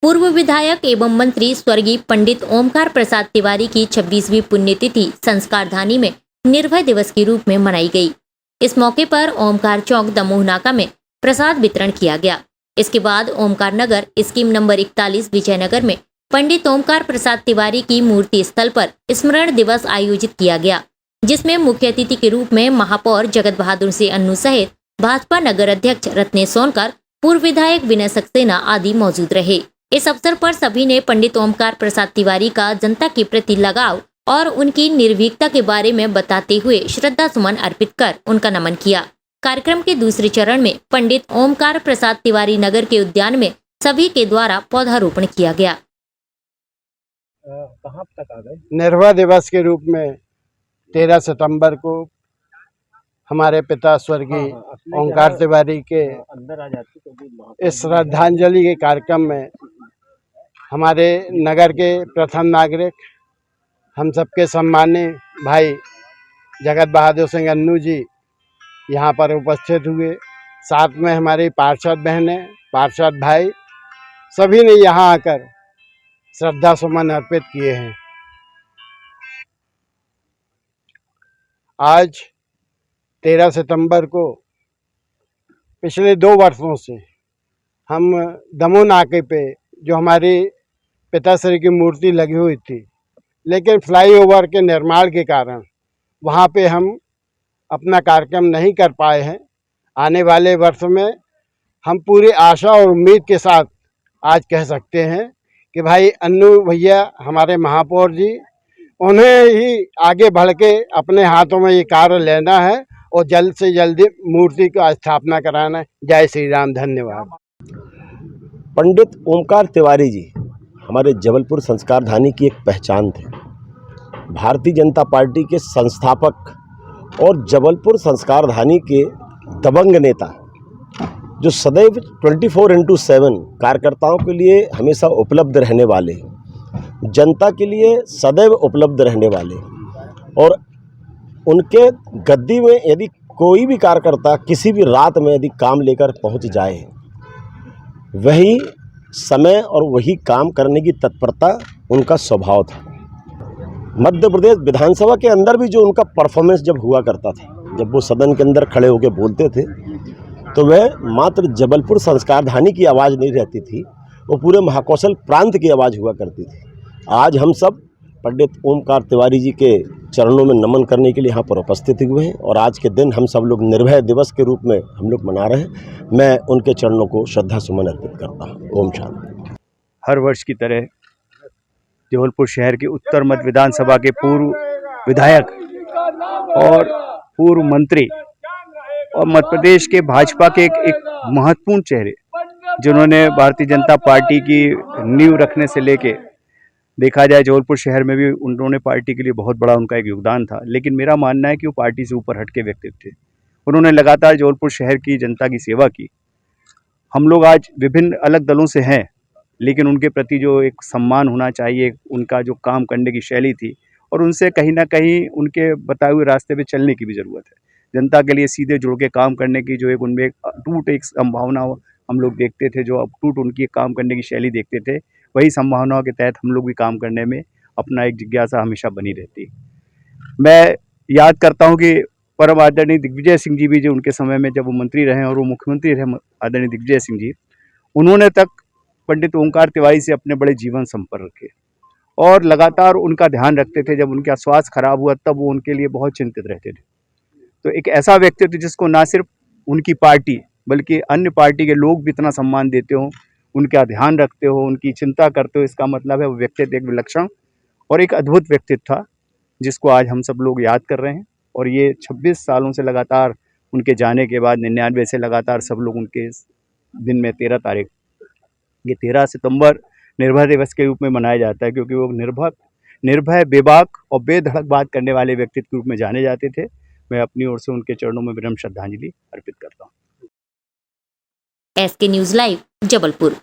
पूर्व विधायक एवं मंत्री स्वर्गीय पंडित ओमकार प्रसाद तिवारी की 26वीं पुण्यतिथि संस्कारधानी में निर्भय दिवस के रूप में मनाई गई। इस मौके पर ओमकार चौक दमोह नाका में प्रसाद वितरण किया गया। इसके बाद ओमकार नगर स्कीम नंबर 41 विजयनगर में पंडित ओमकार प्रसाद तिवारी की मूर्ति स्थल पर स्मरण दिवस आयोजित किया गया, जिसमें मुख्य अतिथि के रूप में महापौर जगत बहादुर सिंह अन्नू सहित भाजपा नगर अध्यक्ष रत्नेश सोनकर, पूर्व विधायक विनय सक्सेना आदि मौजूद रहे। इस अवसर पर सभी ने पंडित ओमकार प्रसाद तिवारी का जनता के प्रति लगाव और उनकी निर्भीकता के बारे में बताते हुए श्रद्धा सुमन अर्पित कर उनका नमन किया। कार्यक्रम के दूसरे चरण में पंडित ओमकार प्रसाद तिवारी नगर के उद्यान में सभी के द्वारा पौधारोपण किया गया। कहाँ तक आ गए? निर्भय दिवस के रूप में 13 सितंबर को हमारे पिता स्वर्गीय ओमकार तिवारी के अंदर आ जाती तो इस श्रद्धांजलि के कार्यक्रम में हमारे नगर के प्रथम नागरिक, हम सबके सम्मानीय भाई जगत बहादुर सिंह अन्नू जी यहाँ पर उपस्थित हुए। साथ में हमारी पार्षद बहनें, पार्षद भाई, सभी ने यहाँ आकर श्रद्धा सुमन अर्पित किए हैं। आज 13 सितंबर को पिछले 2 वर्षों से हम दमोह नाके पे जो हमारी पिताश्री की मूर्ति लगी हुई थी, लेकिन फ्लाईओवर के निर्माण के कारण वहाँ पे हम अपना कार्यक्रम नहीं कर पाए हैं। आने वाले वर्ष में हम पूरी आशा और उम्मीद के साथ आज कह सकते हैं कि भाई अन्नू भैया हमारे महापौर जी, उन्हें ही आगे बढ़ के अपने हाथों में ये कार्य लेना है और जल्द से जल्द मूर्ति का स्थापना कराना है। जय श्री राम, धन्यवाद। पंडित ओमकार तिवारी जी हमारे जबलपुर संस्कारधानी की एक पहचान थे। भारतीय जनता पार्टी के संस्थापक और जबलपुर संस्कारधानी के दबंग नेता, जो सदैव 24/7 कार्यकर्ताओं के लिए हमेशा उपलब्ध रहने वाले, जनता के लिए सदैव उपलब्ध रहने वाले, और उनके गद्दी में यदि कोई भी कार्यकर्ता किसी भी रात में यदि काम लेकर पहुंच जाए, वही समय और वही काम करने की तत्परता उनका स्वभाव था। मध्य प्रदेश विधानसभा के अंदर भी जो उनका परफॉर्मेंस जब हुआ करता था, जब वो सदन के अंदर खड़े होकर बोलते थे, तो वह मात्र जबलपुर संस्कारधानी की आवाज़ नहीं रहती थी, वो पूरे महाकौशल प्रांत की आवाज़ हुआ करती थी। आज हम सब पंडित ओमकार तिवारी जी के चरणों में नमन करने के लिए यहाँ पर उपस्थित हुए हैं, और आज के दिन हम सब लोग निर्भय दिवस के रूप में हम लोग मना रहे हैं। मैं उनके चरणों को श्रद्धा सुमन अर्पित करता हूँ। ओम शांति। हर वर्ष की तरह जबलपुर शहर के उत्तर मध्य विधानसभा के पूर्व विधायक और पूर्व मंत्री और मध्य प्रदेश के भाजपा के एक महत्वपूर्ण चेहरे, जिन्होंने भारतीय जनता पार्टी की नींव रखने से लेके देखा जाए जबलपुर शहर में भी उन्होंने पार्टी के लिए बहुत बड़ा उनका एक योगदान था। लेकिन मेरा मानना है कि वो पार्टी से ऊपर हट के व्यक्तित्व थे। उन्होंने लगातार जबलपुर शहर की जनता की सेवा की। हम लोग आज विभिन्न अलग दलों से हैं, लेकिन उनके प्रति जो एक सम्मान होना चाहिए, उनका जो काम करने की शैली थी, और उनसे कहीं ना कहीं उनके बताए हुए रास्ते पे चलने की भी ज़रूरत है। जनता के लिए सीधे जुड़ के काम करने की जो एक उनमें एक संभावना हम लोग देखते थे, जो अटूट उनकी काम करने की शैली देखते थे, वही संभावनाओं के तहत हम लोग भी काम करने में अपना एक जिज्ञासा हमेशा बनी रहती। मैं याद करता हूँ कि परम आदरणीय दिग्विजय सिंह जी भी, जो उनके समय में जब वो मंत्री रहे और वो मुख्यमंत्री रहे, आदरणीय दिग्विजय सिंह जी, उन्होंने तक पंडित ओमकार तिवारी से अपने बड़े जीवन संपर्क रखे और लगातार उनका ध्यान रखते थे। जब उनका स्वास्थ्य खराब हुआ तब वो उनके लिए बहुत चिंतित रहते थे। तो एक ऐसा व्यक्तित्व जिसको ना सिर्फ उनकी पार्टी बल्कि अन्य पार्टी के लोग भी इतना सम्मान देते हो, उनका ध्यान रखते हो, उनकी चिंता करते हो, इसका मतलब है वो व्यक्तित्व एक विलक्षण और एक अद्भुत व्यक्तित्व था, जिसको आज हम सब लोग याद कर रहे हैं। और ये 26 सालों से लगातार उनके जाने के बाद 99 से लगातार सब लोग उनके दिन में 13 तारीख, ये 13 सितंबर निर्भय दिवस के रूप में मनाया जाता है, क्योंकि वो निर्भय, बेबाक और बेधड़क बात करने वाले व्यक्तित्व के रूप में जाने जाते थे। मैं अपनी ओर से उनके चरणों में विनम्र श्रद्धांजलि अर्पित करता हूँ। SK news live, Jabalpur.